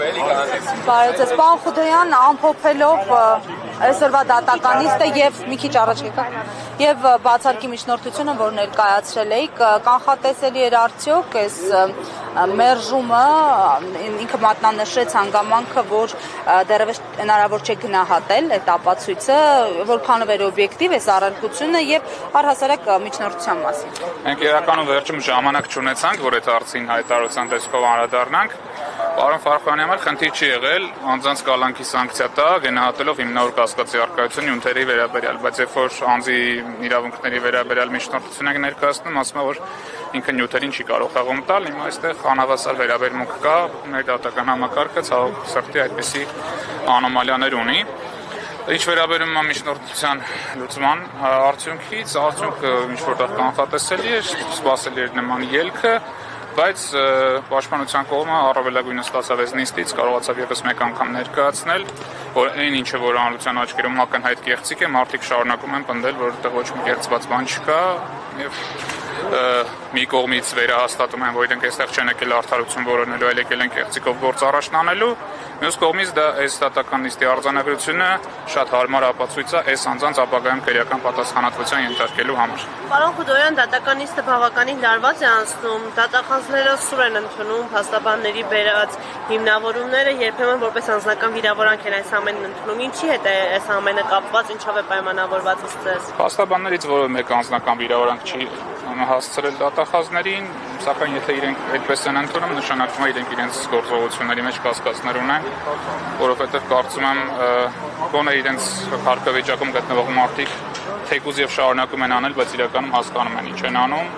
Բարեցես, պարոն Խուդոյան, ամփոփելով այսօրվա դատականիստը եւ մի քիչ առաջ եկա եւ բացարկի միջնորդությունը, որ ներկայացրել էիք, կանխատեսելի էր արդյոք այս մերժումը, ինքը մատնանշեց հանգամանքը, որ դեռևս հնարավոր չէ գնահատել այդ ապացույցը, որքանով էր օբյեկտիվ այս առարկությունը եւ առհասարակ միջնորդության մասին։ Մենք իրականում վերջում ժամանակ չունեցանք, որ այդ հարցին հայտարարության տեսքով անդրադառնանք։ Պարոն Ֆարխանյանի համար խնդիր չի եղել անձանց կալանքի սանկցիա տա, գնահատելով հիմնավոր կասկածի առկայությունը նյութերի վերաբերյալ, բայց երբ որ անձի իրավունքների վերաբերյալ միջնորդություն եք ներկայացնում, ասում է, որ ինքը նյութերին չի կարող հաղում տալ, հիմա այստեղ անհավասար վերաբերմունք կա, մեր դատական համակարգը ցավոք սրտի այդպիսի անոմալիաներ ունի։ Ինչ վերաբերում է միջնորդության լուծման արդյունքից, արդյունքը ինչ-որտեղ կանխատեսելի էր, սպասելի էր նման ելքը, բայց պաշտպանության կողմը առավելագույնը ստացավ նիստից, կարողացավ ևս մեկ անգամ ներկայացնել, որ այն ինչը որ հանրության աչքերում ակնհայտ կեղծիք է, մարդիկ շարունակում են պնդել, որ այդտեղ ոչ մի կեղծված բան չկա, եւ մի կողմից վերահաստատում են, որ իրենք այստեղ չեն եկել արդարություն որոնելու, այլ եկել են կեղծիկով գործ առաջնանելու, մյուս կողմից դա այս դատական նիստի արձանագրությունը շատ հարմար ապացույց է այս անձանց ապագայում քրեական պատասխանատվության ենթարկելու համար։ Պարոն Խուդոյան, դատական նիստը բավականին լարված է անցնում, դատախազները սուր են ընդունում, փաստաբանների բերած հիմնավորումները երբեմն որպես անձնական վիրավորանք են այս ամենն ընդունում։ Ինչի հետ է այս ամենը կապված, ինչով է պայմանավորված ըստ ձեզ։ Փաստաբաններից որևէ մեկ անձնական վիրավորանք չի հասցրել դատախազներին, սակայն եթե իրենք այդպես են ընդունում, նշանակում է իրենք իրենց գործողությունների մեջ կասկածներ ունեն, որովհետև կարծում եմ գոնե իրենց կարգավիճակում գտնվող մարդիկ թեկուզ եւ շարունակում են անել, բայց իրականում հասկանում են ինչ են անում,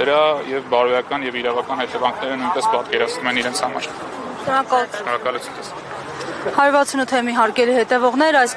դրա եւ բարոյական եւ իրավական հետևանքները նույնպես պատկերացնում են իրենց համար։ Շնորհակալություն։ Շնորհակալություն։ 168 թեմի հարգելի հետևողներ, այս